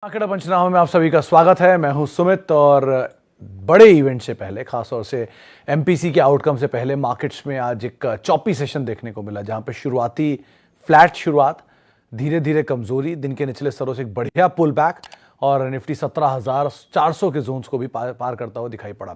आंकड़ा पंचनामा में आप सभी का स्वागत है। मैं हूं सुमित और बड़े इवेंट से पहले, खासतौर से एमपीसी के आउटकम से पहले मार्केट्स में आज एक चॉपी सेशन देखने को मिला, जहां पे शुरुआती फ्लैट शुरुआत, धीरे धीरे कमजोरी, दिन के निचले स्तरों से एक बढ़िया पुल बैक और निफ्टी 17,400 के जोन्स को भी पार करता हुआ दिखाई पड़ा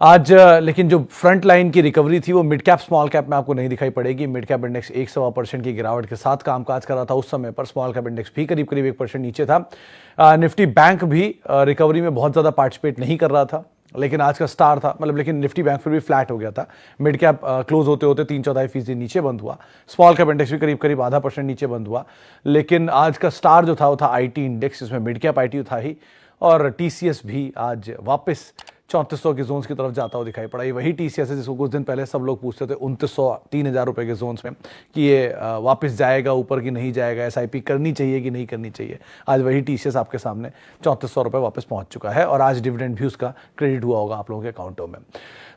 आज। लेकिन जो फ्रंट लाइन की रिकवरी थी वो मिड कैप स्मॉल कैप में आपको नहीं दिखाई पड़ेगी। मिड कैप इंडेक्स 1.25% की गिरावट के साथ कामकाज कर रहा था उस समय पर। स्मॉल कैप इंडेक्स भी करीब करीब 1% नीचे था। निफ्टी बैंक भी रिकवरी में बहुत ज़्यादा पार्टिसिपेट नहीं कर रहा था, लेकिन आज का स्टार था, मतलब लेकिन निफ्टी बैंक फिर भी फ्लैट हो गया था। मिड कैप क्लोज होते होते 3/4% नीचे बंद हुआ। स्मॉल कैप इंडेक्स भी करीब करीब 0.5% नीचे बंद हुआ। लेकिन आज का स्टार जो था वो था आईटी इंडेक्स, जिसमें मिड कैप आईटी था ही, और टीसीएस भी आज वापस 3400 के जोन्स की तरफ जाता हुआ दिखाई पड़ा। ये वही टीसीएस है जिसको कुछ दिन पहले सब लोग पूछते थे 2900 3,000 रुपए के जोन्स में कि ये वापस जाएगा ऊपर कि नहीं जाएगा, एसआईपी करनी चाहिए कि नहीं करनी चाहिए। आज वही टीसीएस आपके सामने 3400 रुपए वापस पहुंच चुका है और आज डिविडेंड भी उसका क्रेडिट हुआ होगा आप लोगों के अकाउंटों में।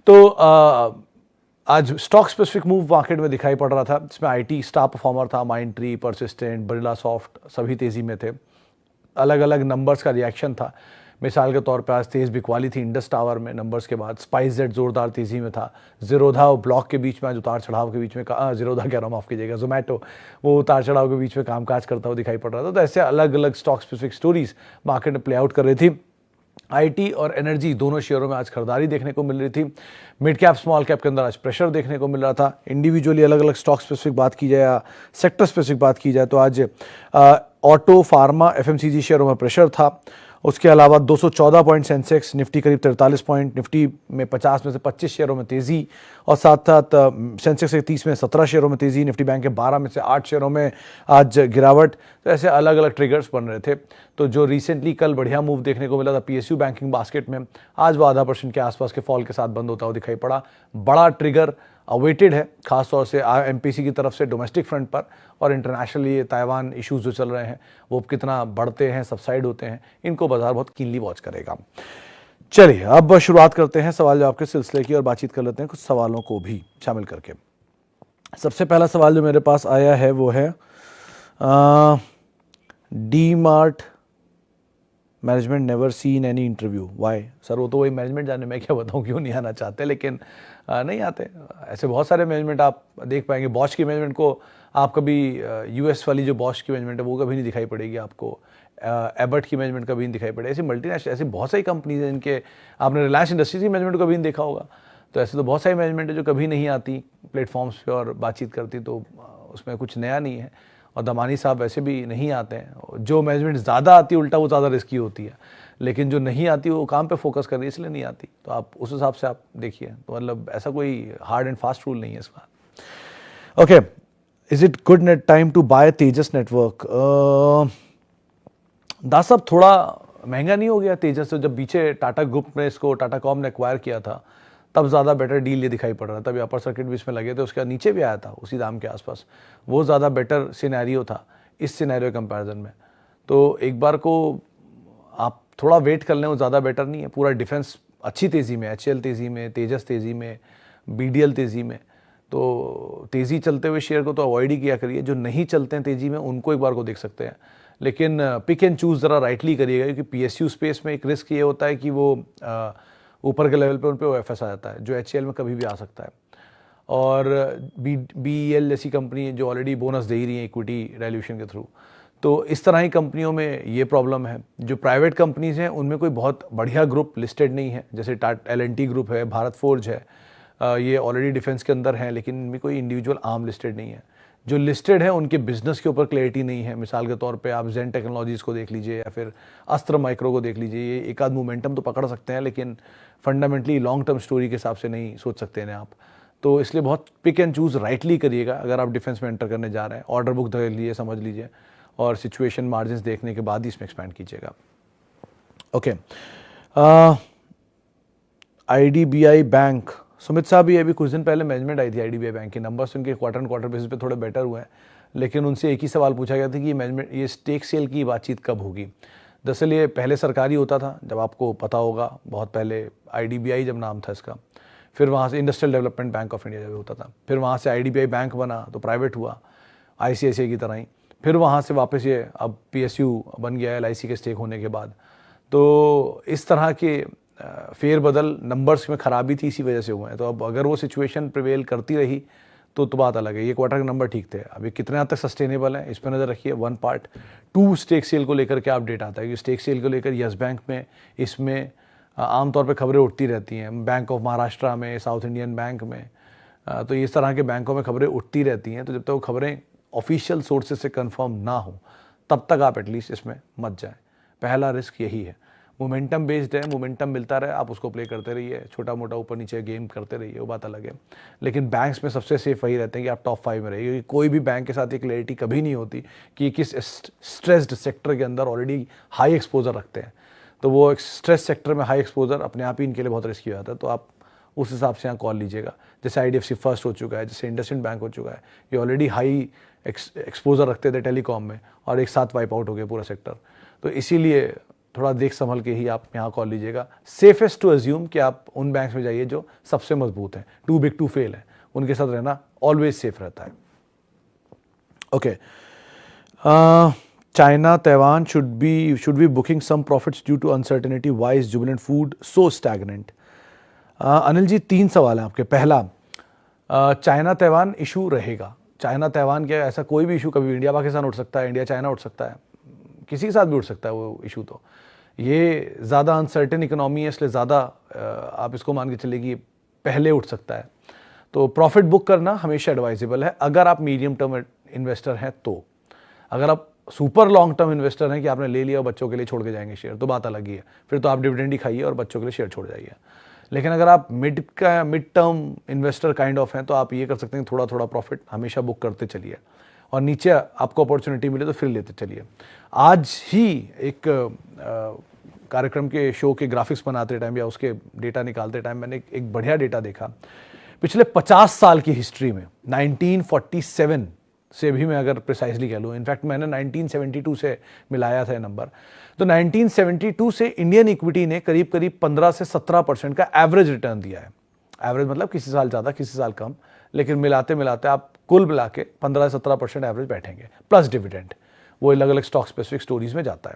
तो आज स्टॉक स्पेसिफिक मूव मार्केट में दिखाई पड़ रहा था, जिसमें आईटी स्टार परफॉर्मर था। माइंडट्री, परसिस्टेंट, बिरला सॉफ्ट सभी तेजी में थे। अलग अलग नंबर्स का रिएक्शन था। मिसाल के तौर पे आज तेज बिकवाली थी इंडस टावर में नंबर्स के बाद। स्पाइसजेट जोरदार तेजी में था। जीरोधा और ब्लॉक के बीच में आज उतार चढ़ाव के बीच में जीरोधा कह रहा हूँ, माफ कीजिएगा, जोमेटो, वो उतार चढ़ाव के बीच में कामकाज करता हुआ दिखाई पड़ रहा था। तो ऐसे अलग अलग स्टॉक स्पेसिफिक स्टोरीज मार्केट में प्ले आउट कर रही थी। आईटी और एनर्जी दोनों शेयरों में आज खरीदारी देखने को मिल रही थी। मिड कैप स्मॉल कैप के अंदर आज प्रेशर देखने को मिल रहा था। इंडिविजुअली अलग अलग स्टॉक स्पेसिफिक बात की जाए या सेक्टर स्पेसिफिक बात की जाए तो आज ऑटो, फार्मा, एफएमसीजी शेयरों में प्रेशर था। उसके अलावा 214 पॉइंट सेंसेक्स, निफ्टी करीब 43 पॉइंट, निफ्टी में 50 में से 25 शेयरों में तेजी, और साथ साथ सेंसेक्स के 30 में 17 शेयरों में तेजी, निफ्टी बैंक के 12 में से 8 शेयरों में आज गिरावट। तो ऐसे अलग अलग ट्रिगर्स बन रहे थे। तो जो रिसेंटली कल बढ़िया मूव देखने को मिला था पीएसयू बैंकिंग बास्केट में, आज वो 0.5% के आसपास के फॉल के साथ बंद होता हुआ दिखाई पड़ा। बड़ा ट्रिगर अवेटेड है, खासतौर से एमपीसी की तरफ से डोमेस्टिक फ्रंट पर, और इंटरनेशनली ताइवान इश्यूज जो चल रहे हैं वो कितना बढ़ते हैं, सबसाइड होते हैं, इनको बाजार बहुत कीनली वॉच करेगा। चलिए अब शुरुआत करते हैं सवाल जवाब के सिलसिले की और बातचीत कर लेते हैं कुछ सवालों को भी शामिल करके। सबसे पहला सवाल जो मेरे पास आया है वो है D Mart management never seen any interview, why? Sir वो तो वही मैनेजमेंट जाने, मैं क्या बताऊं क्यों नहीं आना चाहते, लेकिन नहीं आते। ऐसे बहुत सारे मैनेजमेंट आप देख पाएंगे। बॉश की मैनेजमेंट को आप कभी यूएस वाली जो बॉश की मैनेजमेंट है वो कभी नहीं दिखाई पड़ेगी आपको। एबर्ट की मैनेजमेंट कभी नहीं दिखाई पड़ेगी। ऐसी मल्टीनेशनल, ऐसी बहुत सारी कंपनीज हैं जिनके, आपने रिलायंस इंडस्ट्रीज की मैनेजमेंट को कभी नहीं देखा होगा। तो ऐसे तो बहुत सारी मैनेजमेंट है जो कभी नहीं आती प्लेटफॉर्म्स पे और बातचीत करती, तो उसमें कुछ नया नहीं है। और दमानी साहब वैसे भी नहीं आते हैं। जो मैनेजमेंट ज़्यादा आती है उल्टा वो ज़्यादा रिस्की होती है, लेकिन जो नहीं आती वो काम पे फोकस कर रही है इसलिए नहीं आती। तो आप उस हिसाब से आप देखिए। तो मतलब ऐसा कोई हार्ड एंड फास्ट रूल नहीं है इस बात। Okay, is it good net time to buy Tejas network? Das साहब थोड़ा महंगा नहीं हो गया तेजस? तो जब पीछे टाटा ग्रुप ने इसको, टाटा कॉम ने एक्वायर किया था, तब ज़्यादा बेटर डील ये दिखाई पड़ रहा था। तभी अपर सर्किट भी इसमें लगे थे, उसके नीचे भी आया था उसी दाम के आसपास। वो ज़्यादा बेटर सिनेरियो था इस सिनेरियो कंपैरिजन में। तो एक बार को आप थोड़ा वेट कर लें, वो ज़्यादा बेटर नहीं है। पूरा डिफेंस अच्छी तेज़ी में, एचएल तेज़ी में, तेजस तेज़ी में, बीडीएल तेज़ी में। तो तेज़ी चलते हुए शेयर को तो अवॉइड ही किया करिए। जो नहीं चलते हैं तेज़ी में उनको एक बार को देख सकते हैं, लेकिन पिक एंड चूज़ ज़रा राइटली करिएगा, क्योंकि पीएसयू स्पेस में एक रिस्क ये होता है कि वो ऊपर के लेवल पे उन पर ओएफएस आ जाता है, जो एचएल में कभी भी आ सकता है। और बीईएल जैसी कंपनी जो ऑलरेडी बोनस दे ही रही है इक्विटी डाइल्यूशन के थ्रू, तो इस तरह ही कंपनियों में ये प्रॉब्लम है। जो प्राइवेट कंपनीज हैं उनमें कोई बहुत बढ़िया ग्रुप लिस्टेड नहीं है, जैसे एल&टी ग्रुप है, भारत फोर्ज है, ये ऑलरेडी डिफेंस के अंदर हैं, लेकिन इनमें कोई इंडिविजुअल आर्म लिस्टेड नहीं है। जो लिस्टेड है उनके बिजनेस के ऊपर क्लैरिटी नहीं है। मिसाल के तौर पे आप जेन टेक्नोलॉजीज़ को देख लीजिए या फिर अस्त्र माइक्रो को देख लीजिए। ये एक आध मोमेंटम तो पकड़ सकते हैं, लेकिन फंडामेंटली लॉन्ग टर्म स्टोरी के हिसाब से नहीं सोच सकते हैं आप। तो इसलिए बहुत पिक एंड चूज़ राइटली करिएगा अगर आप डिफेंस में एंटर करने जा रहे हैं। ऑर्डर बुक देख लीजिए, समझ लीजिए, और सिचुएशन मार्जिन देखने के बाद ही इसमें एक्सपैंड कीजिएगा। ओके, आईडीबीआई बैंक, सुमित साहब, ये अभी कुछ दिन पहले मैनेजमेंट आई थी आईडीबीआई बैंक के। नंबर्स उनके क्वार्टर एंड क्वार्टर बेसिस पे थोड़े बेटर हुए हैं, लेकिन उनसे एक ही सवाल पूछा गया था कि मैनेजमेंट ये स्टेक सेल की बातचीत कब होगी। दरअसल ये पहले सरकारी होता था, जब आपको पता होगा बहुत पहले आईडीबीआई जब नाम था इसका, फिर वहाँ से industrial development bank of India जब होता था, फिर वहाँ से आईडीबीआई बैंक बना तो प्राइवेट हुआ आईसीआईसीआई की तरह ही। फिर वहाँ से वापस ये अब PSU बन गया है LIC के स्टेक होने के बाद। तो इस तरह के फेरबदल नंबर्स में खराबी थी, इसी वजह से हुए हैं। तो अब अगर वो सिचुएशन प्रिवेल करती रही तो बात अलग है। ये क्वार्टर के नंबर ठीक थे, अभी कितने हद तक सस्टेनेबल है इस पर नज़र रखिए। One part. Two, stake sale को लेकर क्या अपडेट आता है कि स्टेक सेल को लेकर यस बैंक में इसमें आमतौर पे खबरें उठती रहती हैं, बैंक ऑफ महाराष्ट्र में, साउथ इंडियन बैंक में, तो इस तरह के बैंकों में खबरें उठती रहती हैं। तो जब तक वो खबरें ऑफिशियल सोर्सेज से कंफर्म ना हो तब तक आप एटलीस्ट इसमें मत जाएं। पहला रिस्क यही है। मोमेंटम बेस्ड है, मोमेंटम मिलता रहे, आप उसको प्ले करते रहिए, छोटा मोटा ऊपर नीचे गेम करते रहिए, वो बात अलग है। लेकिन बैंक्स में सबसे सेफ वही रहते हैं कि आप टॉप 5 में रहिए, क्योंकि कोई भी बैंक के साथ ये क्लैरिटी कभी नहीं होती कि किस स्ट्रेस्ड सेक्टर के अंदर ऑलरेडी हाई एक्सपोजर रखते हैं। तो वो स्ट्रेस सेक्टर में हाई एक्सपोजर अपने आप ही इनके लिए बहुत रिस्की हो जाता है। तो आप उस हिसाब से यहाँ कॉल लीजिएगा। जैसे IDFC फर्स्ट हो चुका है, जैसे इंडसइंड बैंक हो चुका है, ये ऑलरेडी हाई एक्सपोजर रखते थे टेलीकॉम में और एक साथ वाइप आउट हो गया पूरा सेक्टर। तो इसीलिए थोड़ा देख संभल के ही आप यहाँ कॉल लीजिएगा। सेफेस्ट टू अज्यूम कि आप उन बैंक्स में जाइए जो सबसे मजबूत हैं, टू बिग टू फेल है, उनके साथ रहना ऑलवेज सेफ रहता है। Okay, China Taiwan should be booking some profits due to uncertainty, why is Jubilant food so stagnant? Anil ji 3 सवाल हैं आपके। पहला, चाइना ताइवान इशू रहेगा। चाइना ताइवान क्या, ऐसा कोई भी इशू कभी इंडिया पाकिस्तान उठ सकता है, इंडिया चाइना उठ सकता है, किसी के साथ भी उठ सकता है वो इशू। तो ये ज़्यादा अनसर्टेन इकोनॉमी है, इसलिए ज़्यादा आप इसको मान के चलिए कि पहले उठ सकता है। तो प्रॉफिट बुक करना हमेशा एडवाइजेबल है अगर आप मीडियम टर्म इन्वेस्टर हैं। तो अगर आप सुपर लॉन्ग टर्म इन्वेस्टर हैं कि आपने ले लिया और बच्चों के लिए छोड़ के जाएंगे शेयर, तो बात अलग ही है, फिर तो आप डिविडेंड ही खाइए और बच्चों के लिए शेयर छोड़ जाइए। लेकिन अगर आप mid term investor kind of हैं तो आप ये कर सकते हैं, थोड़ा थोड़ा प्रॉफिट हमेशा बुक करते चलिए और नीचे आपको अपॉर्चुनिटी मिले तो फिर लेते चलिए। आज ही एक कार्यक्रम के शो के ग्राफिक्स बनाते टाइम या उसके डेटा निकालते टाइम मैंने एक बढ़िया डेटा देखा। पिछले 50 साल की हिस्ट्री में 1947 से भी मैं अगर प्रिसाइजली कह लूँ, इनफैक्ट मैंने 1972 से मिलाया था ये नंबर, तो 1972 से इंडियन इक्विटी ने करीब करीब 15 से 17% का एवरेज रिटर्न दिया है। एवरेज मतलब किसी साल ज़्यादा किसी साल कम, लेकिन मिलाते मिलाते आप कुल मिला के 15 से 17% एवरेज बैठेंगे प्लस डिविडेंड। वो अलग अलग स्टॉक स्पेसिफिक स्टोरीज में जाता है।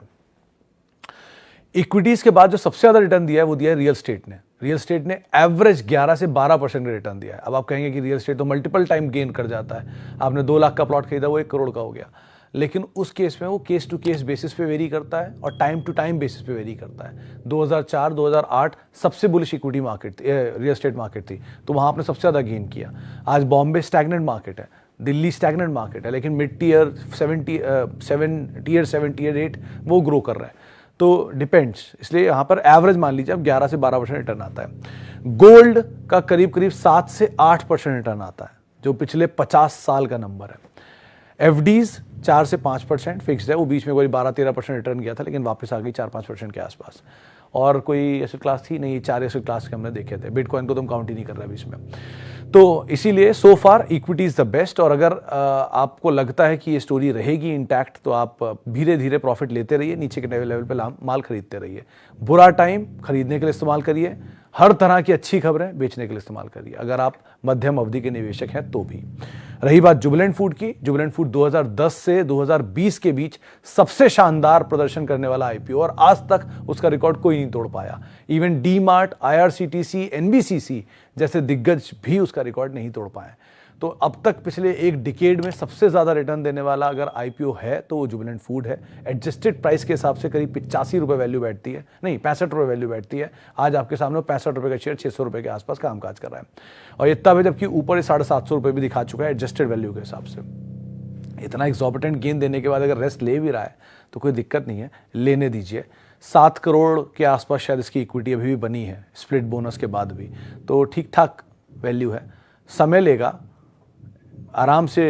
इक्विटीज के बाद जो सबसे ज़्यादा रिटर्न दिया है वो दिया है रियल स्टेट ने। रियल स्टेट ने एवरेज 11 से 12% का रिटर्न दिया है। अब आप कहेंगे कि रियल स्टेट तो मल्टीपल टाइम गेन कर जाता है, आपने 2 लाख का प्लॉट खरीदा वो 1 करोड़ का हो गया, लेकिन उस केस में वो केस टू केस बेसिस पे वेरी करता है और टाइम टू टाइम बेसिस पे वेरी करता है। 2004-2008 सबसे bullish equity market real estate market थी, तो वहाँ आपने सबसे ज़्यादा गेन किया। आज बॉम्बे स्टैग्नेंट मार्केट है, दिल्ली स्टैग्नेंट मार्केट है, लेकिन मिड टियर 7 टियर 8 वो ग्रो कर रहा है। तो डिपेंड्स, इसलिए यहाँ पर एवरेज मान लीजिए अब 11 से 12% रिटर्न आता है। गोल्ड का करीब करीब 7 से 8% रिटर्न आता है, जो पिछले 50 साल का नंबर है। एफडीज 4 से 5% फिक्स्ड है, वो बीच में कोई 12-13% रिटर्न किया था, लेकिन वापस आ गई 4-5% के आसपास। और कोई एसेट क्लास थी नहीं, 4 एसेट क्लास के हमने देखे थे। बिटकॉइन को तो हम काउंट ही नहीं कर रहे अभी इसमें। तो इसीलिए सो फार इक्विटी इज द बेस्ट। और अगर आपको लगता है कि ये स्टोरी रहेगी इंटैक्ट, तो आप धीरे धीरे प्रॉफिट लेते रहिए, नीचे के लेवल पे माल खरीदते रहिए। बुरा टाइम खरीदने के लिए इस्तेमाल करिए, हर तरह की अच्छी खबरें बेचने के लिए इस्तेमाल करिए, अगर आप मध्यम अवधि के निवेशक हैं तो भी। रही बात जुबिलेंट फूड की, जुबिलेंट फूड 2010 से 2020 के बीच सबसे शानदार प्रदर्शन करने वाला आईपीओ, और आज तक उसका रिकॉर्ड कोई नहीं तोड़ पाया। Even D mart, IRCTC, NBCC जैसे दिग्गज भी उसका रिकॉर्ड नहीं तोड़ पाए। तो अब तक पिछले एक डिकेड में सबसे ज़्यादा रिटर्न देने वाला अगर आईपीओ है तो वो जुबिलेंट फूड है। एडजस्टेड प्राइस के हिसाब से करीब 85 रुपये वैल्यू बैठती है, नहीं 65 रुपये वैल्यू बैठती है। आज आपके सामने 65 रुपये का शेयर 600 रुपये के आसपास कामकाज कर रहा है, और इतना भी जबकि ऊपर 750 रुपये भी दिखा चुका है एडजस्टेड वैल्यू के हिसाब से। इतना एक्सॉर्बिटेंट गेन देने के बाद अगर रेस्ट ले भी रहा है तो कोई दिक्कत नहीं है, लेने दीजिए। 7 करोड़ के आसपास शायद इसकी इक्विटी अभी भी बनी है स्प्लिट बोनस के बाद भी, तो ठीक ठाक वैल्यू है। समय लेगा, आराम से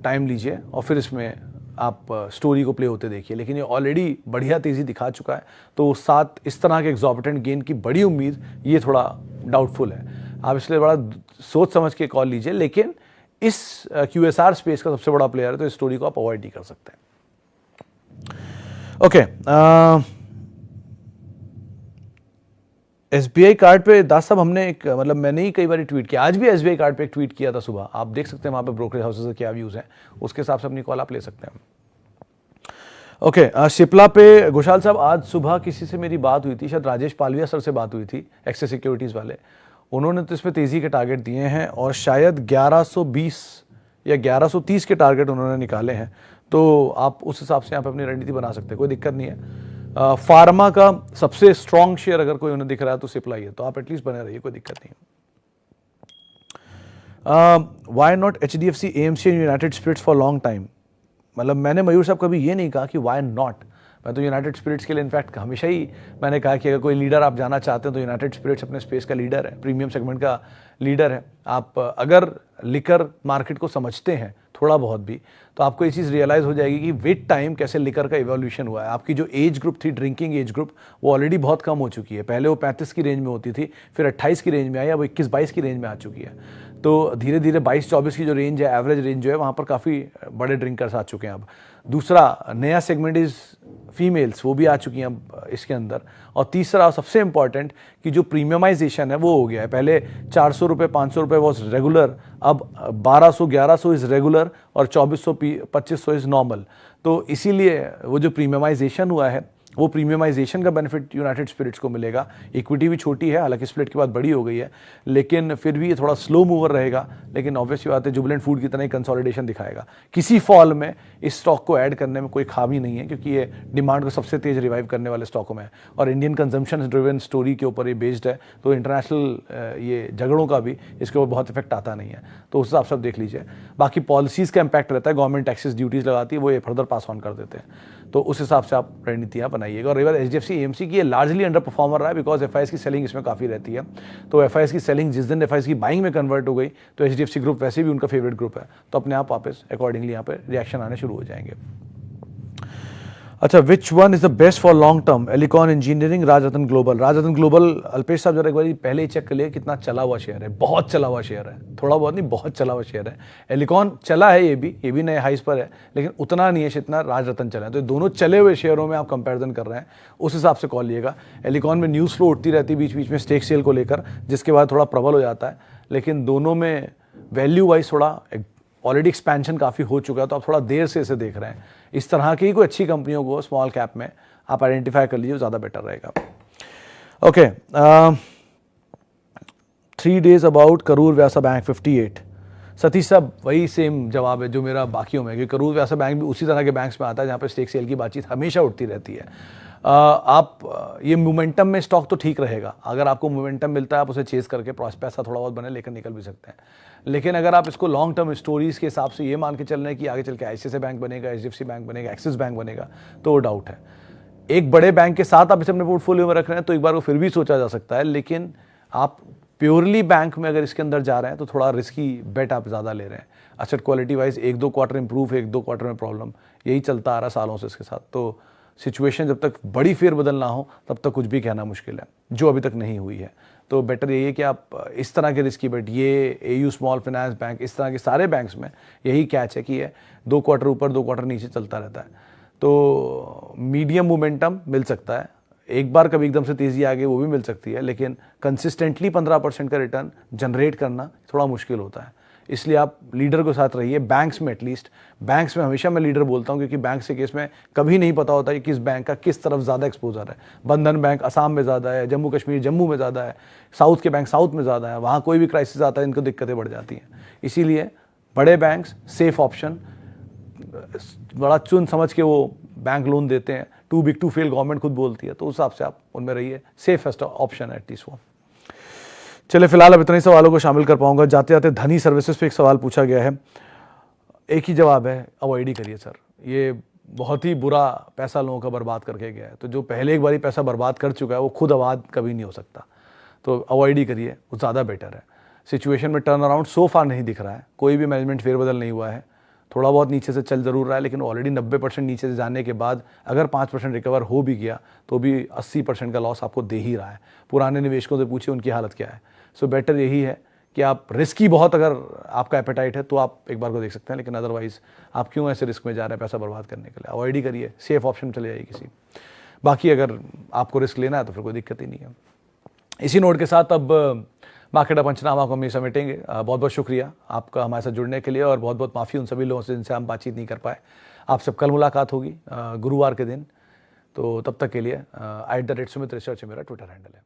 टाइम लीजिए और फिर इसमें आप स्टोरी को प्ले होते देखिए। लेकिन ये ऑलरेडी बढ़िया तेज़ी दिखा चुका है, तो साथ इस तरह के एक्सॉर्बिटेंट गेन की बड़ी उम्मीद ये थोड़ा डाउटफुल है। आप इसलिए बड़ा सोच समझ के कॉल लीजिए, लेकिन इस QSR स्पेस का सबसे बड़ा प्लेयर है, तो इस स्टोरी को आप अवॉइड नहीं कर सकते। ओके, SBI कार्ड पे दास साहब हमने एक मतलब मैंने ही कई बार ट्वीट किया, आज भी SBI कार्ड पे एक ट्वीट किया था सुबह, आप देख सकते हैं वहाँ पे ब्रोकरेज हाउसेस के क्या व्यूज़ हैं, उसके हिसाब से अपनी कॉल आप ले सकते हैं। ओके, शिप्ला पे घोषाल साहब आज सुबह किसी से मेरी बात हुई थी, शायद राजेश पालविया सर से बात हुई थी, एक्सेस सिक्योरिटीज़ वाले। उन्होंने तो इस पर तेज़ी के टारगेट दिए हैं और शायद 1120 या 1130 के टारगेट उन्होंने निकाले हैं। तो आप उस हिसाब से यहाँ पे अपनी रणनीति बना सकते हैं, कोई दिक्कत नहीं है। फार्मा का सबसे स्ट्रॉन्ग शेयर अगर कोई उन्हें दिख रहा है तो सिप्ला ही है, तो आप एटलीस्ट बने रहिए, कोई दिक्कत नहीं है। Why not HDFC AMC and United Spirits for long time? मतलब मैंने मयूर साहब कभी ये नहीं कहा कि वाई नॉट। मैं तो यूनाइटेड स्पिरिट्स के लिए इनफैक्ट हमेशा ही मैंने कहा कि अगर कोई लीडर आप जाना चाहते हैं तो यूनाइटेड स्पिरिट्स अपने स्पेस का लीडर है, प्रीमियम सेगमेंट का लीडर है। आप अगर लिकर मार्केट को समझते हैं थोड़ा बहुत भी, तो आपको ये चीज़ रियलाइज़ हो जाएगी कि विद टाइम कैसे लिकर का इवोल्यूशन हुआ है। आपकी जो एज ग्रुप थी, ड्रिंकिंग एज ग्रुप, वो ऑलरेडी बहुत कम हो चुकी है। पहले वो 35 की रेंज में होती थी, फिर 28 की रेंज में आई, अब 21-22 की रेंज में आ चुकी है। तो धीरे धीरे 22-24 की जो रेंज है, एवरेज रेंज जो है, वहाँ पर काफ़ी बड़े ड्रिंकर्स आ चुके हैं अब। दूसरा नया सेगमेंट इज़ फीमेल्स, वो भी आ चुकी हैं अब इसके अंदर। और तीसरा सबसे इंपॉर्टेंट कि जो प्रीमियमाइजेशन है वो हो गया है। पहले 400 रुपये 500 रुपये वॉज रेगुलर, अब 1200-1100 इज़ रेगुलर और 2400-2500 इज़ नॉर्मल। तो इसीलिए वो जो प्रीमियमाइजेशन हुआ है, वो प्रीमियमाइजेशन का बेनिफिट यूनाइटेड स्पिरिट्स को मिलेगा। इक्विटी भी छोटी है, हालांकि स्प्लिट के बाद बड़ी हो गई है, लेकिन फिर भी ये थोड़ा स्लो मूवर रहेगा। लेकिन ऑब्वियसली बात है, जुबिलेंट फूड की तरह ही कंसोलिडेशन दिखाएगा। किसी फॉल में इस स्टॉक को ऐड करने में कोई खामी नहीं है, क्योंकि ये डिमांड को सबसे तेज रिवाइव करने वाले स्टॉकों में है और इंडियन कंजम्पशन ड्रिवन स्टोरी के ऊपर ये बेस्ड है। तो इंटरनेशनल ये झगड़ों का भी इसके ऊपर बहुत इफेक्ट आता नहीं है। तो उस हिसाब से आप देख लीजिए। बाकी पॉलिसीज़ का इंपैक्ट रहता है, गवर्नमेंट टैक्सेस ड्यूटीज़ लगाती है, वो ये फर्दर पास ऑन कर देते हैं। तो उस हिसाब से आप रणनीतियाँ बनाइएगा। और रही HDFC AMC की, ये लार्जली अंडर परफॉर्मर रहा है, बिकॉज FIs की सेलिंग इसमें काफ़ी रहती है। तो FIs की सेलिंग जिस दिन FIs की बाइंग में कन्वर्ट हो गई, तो HDFC ग्रुप वैसे भी उनका फेवरेट ग्रुप है, तो अपने आप वापस अकॉर्डिंगली यहाँ पे रिएक्शन आने शुरू हो जाएंगे। अच्छा, which one is the best for long term? Elecon engineering, Rajratna global? Rajratna global, Alpesh साहब जरा एक बार पहले ही चेक कर लिए कितना चला हुआ शेयर है। बहुत चला हुआ शेयर है, थोड़ा बहुत नहीं, बहुत चला हुआ शेयर है। एलिकॉन चला है, ये भी नए हाइस पर है, लेकिन उतना नहीं है जितना राजरत्न चला है। तो दोनों चले हुए शेयरों में आप कंपैरिजन कर रहे हैं, उस हिसाब से कॉल लीजिएगा। एलिकॉन में न्यूज़ फ्लो उठती रहती है बीच बीच में स्टेक सेल को लेकर, जिसके बाद थोड़ा प्रबल हो जाता है, लेकिन दोनों में वैल्यू वाइज थोड़ा ऑलरेडी एक्सपेंशन काफ़ी हो चुका है, तो आप थोड़ा देर से इसे देख रहे हैं। इस तरह की कोई अच्छी कंपनियों को स्मॉल कैप में आप आइडेंटिफाई कर लीजिए, ज़्यादा बेटर रहेगा। Okay, 3 days about Karur Vyasa bank 58। Satish साहब, वही सेम जवाब है जो मेरा बाकियों में, क्योंकि करूर व्यासा बैंक भी उसी तरह के बैंक्स में आता है जहाँ पर स्टेक सेल की बातचीत हमेशा उठती रहती है। आप ये मोमेंटम में स्टॉक तो ठीक रहेगा, अगर आपको मोमेंटम मिलता है आप उसे चेज करके पैसा थोड़ा बहुत बने लेकर निकल भी सकते हैं। लेकिन अगर आप इसको लॉन्ग टर्म स्टोरीज के हिसाब से ये मान के चल रहे हैं कि आगे चल के ICICI बैंक बनेगा, HDFC बैंक बनेगा, एक्सिस बैंक बनेगा, तो वो डाउट है। एक बड़े बैंक के साथ आप इसे अपने पोर्टफोलियो में रख रहे हैं तो एक बार वो फिर भी सोचा जा सकता है, लेकिन आप प्योरली बैंक में अगर इसके अंदर जा रहे हैं तो थोड़ा रिस्की बेट आप ज़्यादा ले रहे हैं। Asset quality wise 1-2 quarter improve, 1-2 quarter में प्रॉब्लम, यही चलता आ रहा सालों से इसके साथ। तो सिचुएशन जब तक बड़ी फेरबदल ना हो तब तक कुछ भी कहना मुश्किल है, जो अभी तक नहीं हुई है। तो बेटर यही है कि आप इस तरह के रिस्की बेट, ये AU स्मॉल फाइनेंस बैंक, इस तरह के सारे बैंक्स में यही कैच है कि ये 2 क्वार्टर ऊपर 2 क्वार्टर नीचे चलता रहता है। तो मीडियम मोमेंटम मिल सकता है, एक बार कभी एकदम से तेज़ी आ गई वो भी मिल सकती है, लेकिन कंसिस्टेंटली 15% का रिटर्न जनरेट करना थोड़ा मुश्किल होता है। इसलिए आप लीडर के साथ रहिए, बैंक्स में एटलीस्ट। बैंक्स में हमेशा मैं लीडर बोलता हूँ, क्योंकि बैंक के केस में कभी नहीं पता होता कि किस बैंक का किस तरफ ज़्यादा एक्सपोजर है। बंधन बैंक असम में ज़्यादा है, जम्मू कश्मीर जम्मू में ज़्यादा है, साउथ के बैंक साउथ में ज़्यादा है, वहाँ कोई भी क्राइसिस आता है इनको दिक्कतें बढ़ जाती हैं। इसीलिए बड़े बैंक्स सेफ ऑप्शन, बड़ा चुन समझ के वो बैंक लोन देते हैं, too big to fail government खुद बोलती है, तो उस हिसाब से आप उनमें रहिए, सेफेस्ट ऑप्शन है एटलीस्ट वो। चलिए, फिलहाल अब इतने सवालों को शामिल कर पाऊंगा। जाते जाते धनी सर्विसेज पे एक सवाल पूछा गया है, एक ही जवाब है, अवॉइड ही करिए सर। ये बहुत ही बुरा पैसा लोगों का बर्बाद करके गया है, तो जो पहले एक बारी पैसा बर्बाद कर चुका है वो खुद आबाद कभी नहीं हो सकता, तो अवॉइड ही करिए, वो ज़्यादा बेटर है। सिचुएशन में टर्न अराउंड सो फार नहीं दिख रहा है, कोई भी मैनेजमेंट फेरबदल नहीं हुआ है, थोड़ा बहुत नीचे से चल जरूर रहा है, लेकिन ऑलरेडी 90% नीचे से जाने के बाद अगर 5% रिकवर हो भी गया तो भी 80% का लॉस आपको दे ही रहा है। पुराने निवेशकों से पूछिए उनकी हालत क्या है। सो बेटर यही है कि आप रिस्की बहुत, अगर आपका एपेटाइट है तो आप एक बार को देख सकते हैं, लेकिन अदरवाइज आप क्यों ऐसे रिस्क में जा रहे हैं पैसा बर्बाद करने के लिए? अवॉइड ही करिए, सेफ ऑप्शन चले जाइए किसी। बाकी अगर आपको रिस्क लेना है तो फिर कोई दिक्कत ही नहीं है। इसी नोट के साथ अब मार्केट पंचनामा को हम समेटेंगे। बहुत बहुत शुक्रिया आपका हमारे साथ जुड़ने के लिए, और बहुत बहुत माफ़ी उन सभी लोगों से जिनसे हम बातचीत नहीं कर पाए। आपसे कल मुलाकात होगी गुरुवार के दिन। तो तब तक के लिए @sumitresearch मेरा ट्विटर हैंडल है।